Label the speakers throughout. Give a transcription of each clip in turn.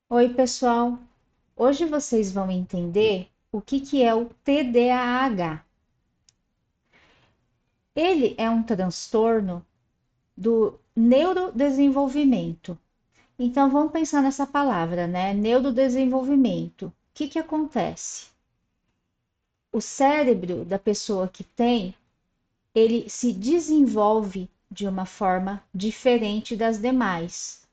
Speaker 1: Oi, pessoal. Hoje vocês vão entender o que é o TDAH. Ele é um transtorno do neurodesenvolvimento. Então, vamos pensar nessa palavra, né? Neurodesenvolvimento. O que acontece? O cérebro da pessoa que tem, ele se desenvolve de uma forma diferente das demais.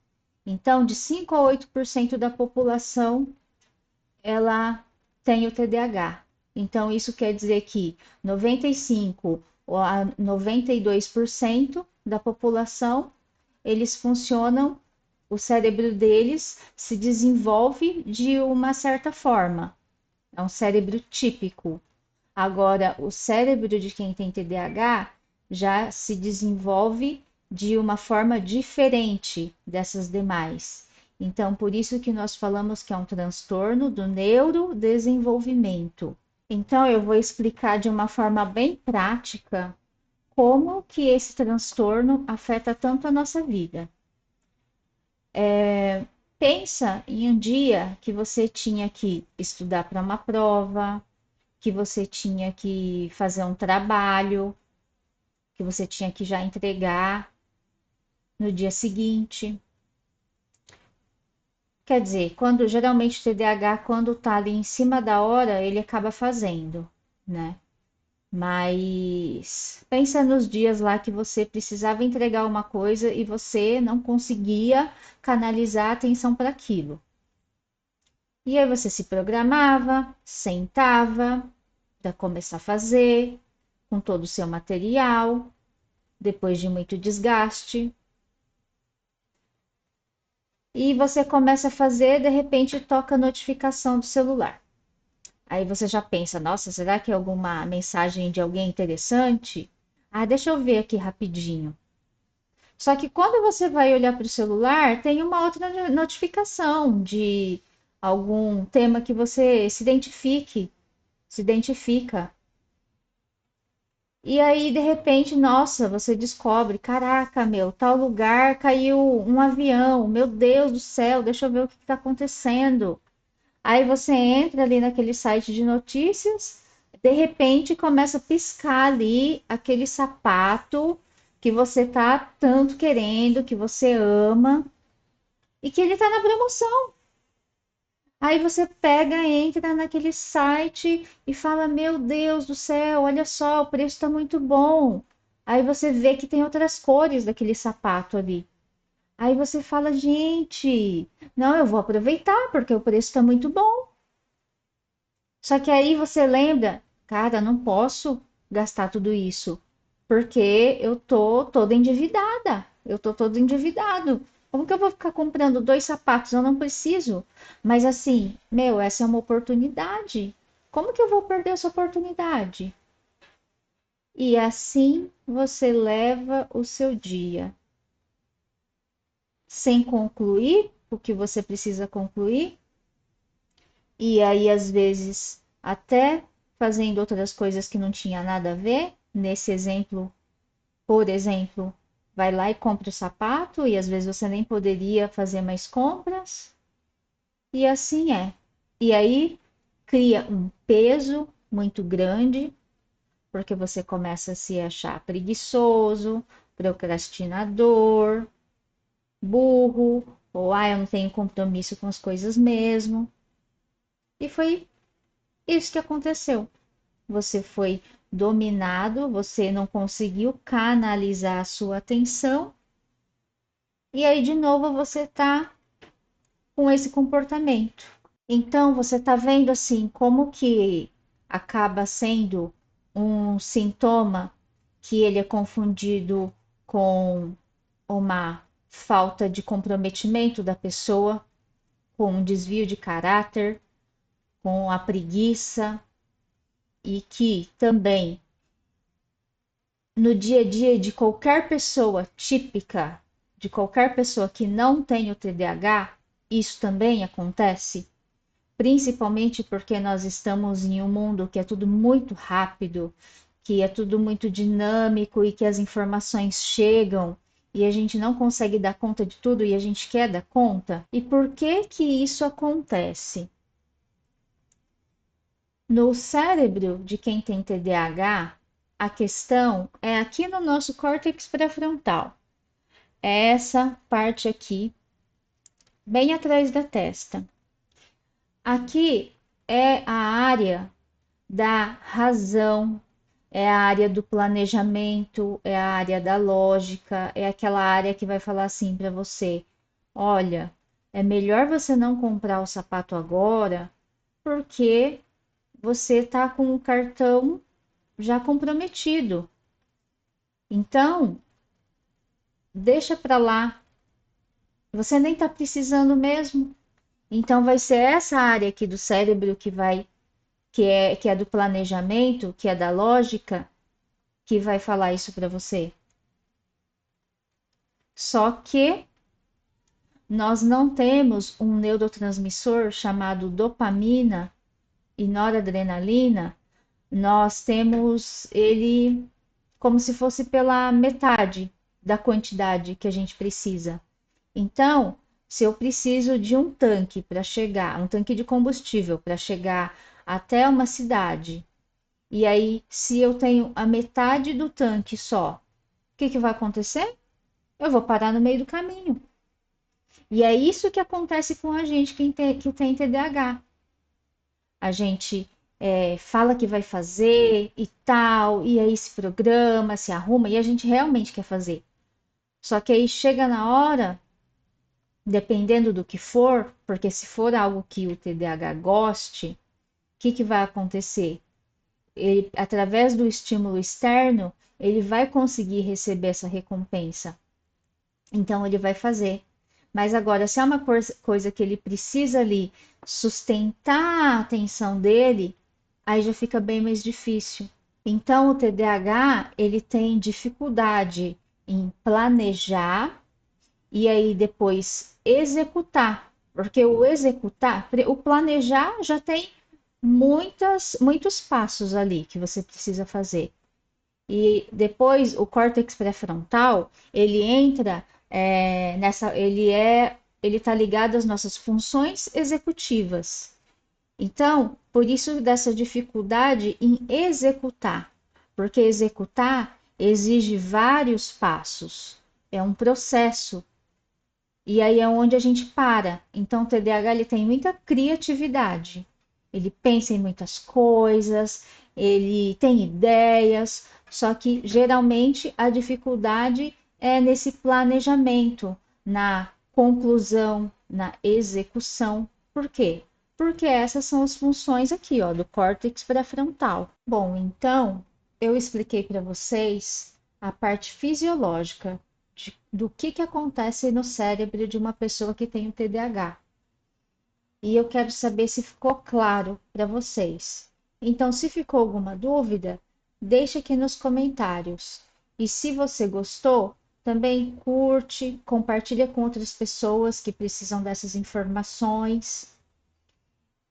Speaker 1: Então, de 5 a 8% da população ela tem o TDAH. Então, isso quer dizer que 95 ou a 92% da população, eles funcionam, o cérebro deles se desenvolve de uma certa forma. É um cérebro típico. Agora, o cérebro de quem tem TDAH já se desenvolve de uma forma diferente dessas demais. Então, por isso que nós falamos que é um transtorno do neurodesenvolvimento. Então, eu vou explicar de uma forma bem prática como que esse transtorno afeta tanto a nossa vida. Pensa em um dia que você tinha que estudar para uma prova, que você tinha que fazer um trabalho, que você tinha que já entregar no dia seguinte. Quer dizer, quando geralmente o TDAH, quando tá ali em cima da hora, ele acaba fazendo, né? Mas pensa nos dias lá que você precisava entregar uma coisa e você não conseguia canalizar a atenção para aquilo. E aí você se programava, sentava para começar a fazer, com todo o seu material, depois de muito desgaste. E você começa a fazer, de repente toca a notificação do celular. Aí você já pensa, nossa, será que é alguma mensagem de alguém interessante? Ah, deixa eu ver aqui rapidinho. Só que quando você vai olhar para o celular, tem uma outra notificação de algum tema que você se identifica. E aí, de repente, nossa, você descobre, caraca, meu, tal lugar caiu um avião, meu Deus do céu, deixa eu ver o que está acontecendo. Aí você entra ali naquele site de notícias, de repente começa a piscar ali aquele sapato que você tá tanto querendo, que você ama e que ele tá na promoção. Aí você pega, entra naquele site e fala: Meu Deus do céu, olha só, o preço está muito bom. Aí você vê que tem outras cores daquele sapato ali. Aí você fala: Gente, não, eu vou aproveitar porque o preço está muito bom. Só que aí você lembra: Cara, não posso gastar tudo isso porque eu tô toda endividada. Eu tô todo endividado. Como que eu vou ficar comprando dois sapatos? Eu não preciso. Mas assim, meu, essa é uma oportunidade. Como que eu vou perder essa oportunidade? E assim você leva o seu dia sem concluir o que você precisa concluir. E aí, às vezes, até fazendo outras coisas que não tinha nada a ver. Nesse exemplo, por exemplo, vai lá e compra o sapato e às vezes você nem poderia fazer mais compras. E assim é. E aí cria um peso muito grande, porque você começa a se achar preguiçoso, procrastinador, burro, ou eu não tenho compromisso com as coisas mesmo. E foi isso que aconteceu. Você foi dominado, você não conseguiu canalizar a sua atenção, e aí de novo você está com esse comportamento. Então você está vendo assim como que acaba sendo um sintoma que ele é confundido com uma falta de comprometimento da pessoa, com um desvio de caráter, com a preguiça, e que também no dia a dia de qualquer pessoa típica, de qualquer pessoa que não tem o TDAH, isso também acontece, principalmente porque nós estamos em um mundo que é tudo muito rápido, que é tudo muito dinâmico e que as informações chegam e a gente não consegue dar conta de tudo e a gente quer dar conta? E por que que isso acontece? No cérebro de quem tem TDAH, a questão é aqui no nosso córtex pré-frontal. É essa parte aqui, bem atrás da testa. Aqui é a área da razão, é a área do planejamento, é a área da lógica, é aquela área que vai falar assim para você: olha, é melhor você não comprar o sapato agora, porque você está com o cartão já comprometido. Então, deixa para lá. Você nem está precisando mesmo. Então, vai ser essa área aqui do cérebro que é do planejamento, que é da lógica, que vai falar isso para você. Só que nós não temos um neurotransmissor chamado dopamina e noradrenalina, nós temos ele como se fosse pela metade da quantidade que a gente precisa. Então, se eu preciso de um tanque para chegar, um tanque de combustível para chegar até uma cidade, e aí se eu tenho a metade do tanque só, o que que vai acontecer? Eu vou parar no meio do caminho. E é isso que acontece com a gente que tem TDAH. A gente fala que vai fazer e tal, e aí se programa, se arruma, e a gente realmente quer fazer. Só que aí chega na hora, dependendo do que for, porque se for algo que o TDAH goste, o que que vai acontecer? Ele, através do estímulo externo, ele vai conseguir receber essa recompensa. Então ele vai fazer. Mas agora, se é uma coisa que ele precisa ali sustentar a atenção dele, aí já fica bem mais difícil. Então o TDAH, ele tem dificuldade em planejar e aí depois executar, porque o executar, o planejar já tem muitos passos ali que você precisa fazer. E depois o córtex pré-frontal, ele entra ele está ligado às nossas funções executivas. Então, por isso dessa dificuldade em executar, porque executar exige vários passos, é um processo. E aí é onde a gente para. Então, o TDAH ele tem muita criatividade. Ele pensa em muitas coisas, ele tem ideias, só que geralmente a dificuldade é nesse planejamento, na conclusão, na execução. Por quê? Porque essas são as funções aqui, ó, do córtex pré-frontal. Bom, então eu expliquei para vocês a parte fisiológica do que acontece no cérebro de uma pessoa que tem o TDAH. E eu quero saber se ficou claro para vocês. Então, se ficou alguma dúvida, deixe aqui nos comentários. E se você gostou, também curte, compartilha com outras pessoas que precisam dessas informações.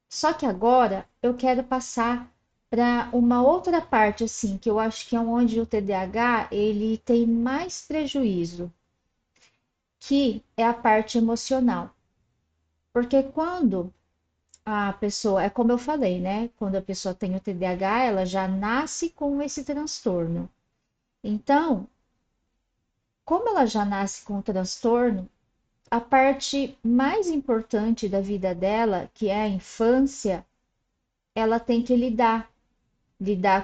Speaker 1: Só que agora eu quero passar para uma outra parte assim, que eu acho que é onde o TDAH ele tem mais prejuízo, que é a parte emocional. Porque quando a pessoa, é como eu falei, né? Quando a pessoa tem o TDAH, ela já nasce com esse transtorno. Então, como ela já nasce com o transtorno, a parte mais importante da vida dela, que é a infância, ela tem que lidar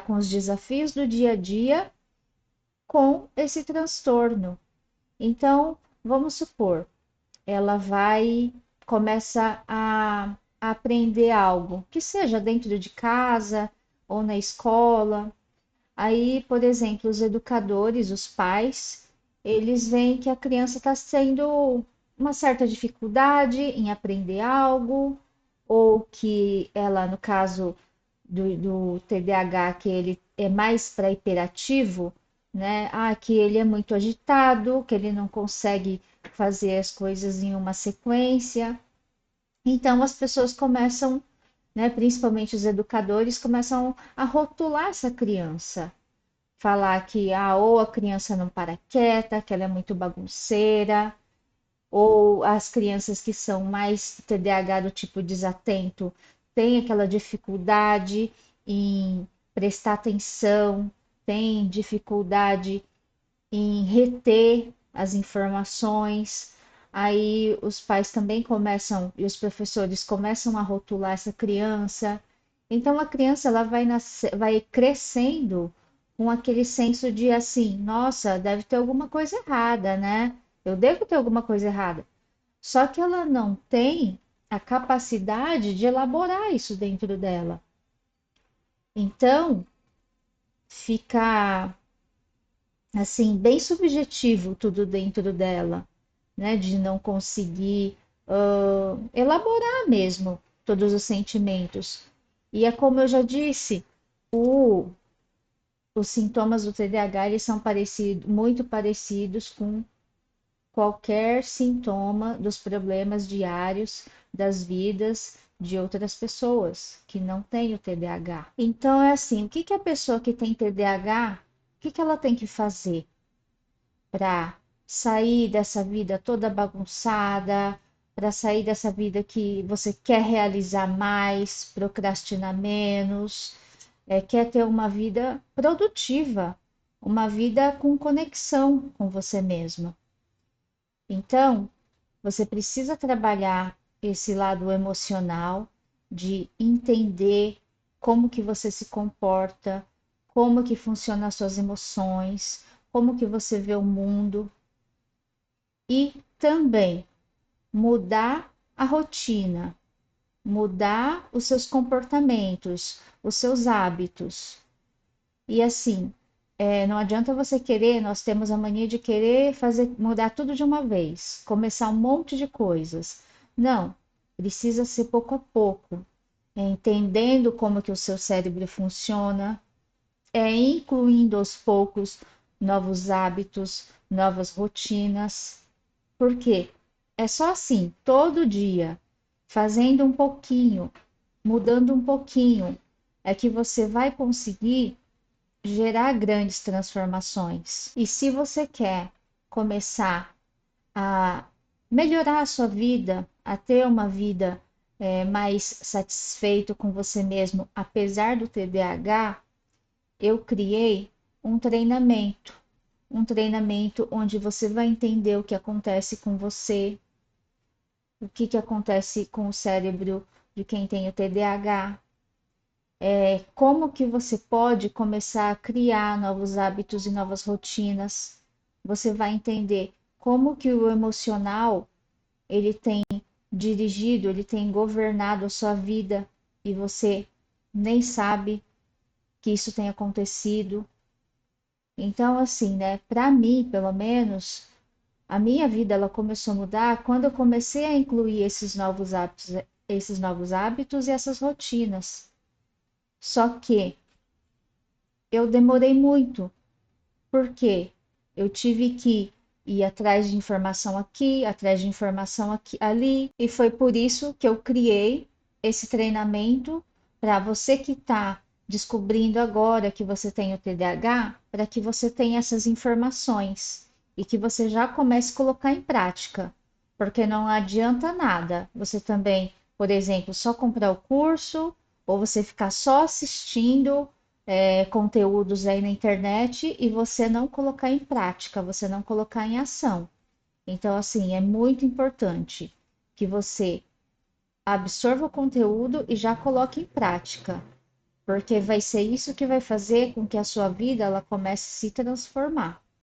Speaker 1: com os desafios do dia a dia com esse transtorno. Então, vamos supor, ela começa a aprender algo, que seja dentro de casa ou na escola. Aí, por exemplo, os educadores, os pais, eles veem que a criança está tendo uma certa dificuldade em aprender algo, ou que ela, no caso do TDAH, que ele é mais para hiperativo, né? Ah, que ele é muito agitado, que ele não consegue fazer as coisas em uma sequência. Então as pessoas começam, né, principalmente os educadores, começam a rotular essa criança. falar que ou a criança não para quieta, que ela é muito bagunceira, ou as crianças que são mais TDAH do tipo desatento têm aquela dificuldade em prestar atenção, têm dificuldade em reter as informações. Aí os pais também começam e os professores começam a rotular essa criança. Então a criança ela vai crescendo com aquele senso de assim, nossa, deve ter alguma coisa errada, né? Eu devo ter alguma coisa errada. Só que ela não tem a capacidade de elaborar isso dentro dela. Então, fica assim bem subjetivo tudo dentro dela, né? De não conseguir elaborar mesmo todos os sentimentos. E é como eu já disse, o, os sintomas do TDAH eles são muito parecidos com qualquer sintoma dos problemas diários das vidas de outras pessoas que não têm o TDAH. Então é assim, o que que a pessoa que tem TDAH, o que que ela tem que fazer para sair dessa vida toda bagunçada, para sair dessa vida que você quer realizar mais, procrastinar menos, quer ter uma vida produtiva, uma vida com conexão com você mesma. Então, você precisa trabalhar esse lado emocional de entender como que você se comporta, como que funcionam as suas emoções, como que você vê o mundo e também mudar a rotina, mudar os seus comportamentos, os seus hábitos. E assim, não adianta você querer, nós temos a mania de querer fazer, mudar tudo de uma vez, começar um monte de coisas. Não, precisa ser pouco a pouco, entendendo como que o seu cérebro funciona, incluindo aos poucos novos hábitos, novas rotinas. Por quê? É só assim, todo dia, fazendo um pouquinho, mudando um pouquinho, é que você vai conseguir gerar grandes transformações. E se você quer começar a melhorar a sua vida, a ter uma vida mais satisfeito com você mesmo, apesar do TDAH, eu criei um treinamento onde você vai entender o que acontece com você, o que que acontece com o cérebro de quem tem o TDAH, como que você pode começar a criar novos hábitos e novas rotinas. Você vai entender como que o emocional ele tem dirigido, ele tem governado a sua vida e você nem sabe que isso tem acontecido. Então, assim, né, para mim, pelo menos, a minha vida ela começou a mudar quando eu comecei a incluir esses novos hábitos e essas rotinas. Só que eu demorei muito, porque eu tive que ir atrás de informação aqui, atrás de informação aqui, ali, e foi por isso que eu criei esse treinamento para você que está descobrindo agora que você tem o TDAH, para que você tenha essas informações e que você já comece a colocar em prática, porque não adianta nada você também, por exemplo, só comprar o curso ou você ficar só assistindo conteúdos aí na internet e você não colocar em prática, você não colocar em ação. Então, assim, é muito importante que você absorva o conteúdo e já coloque em prática, porque vai ser isso que vai fazer com que a sua vida ela comece a se transformar.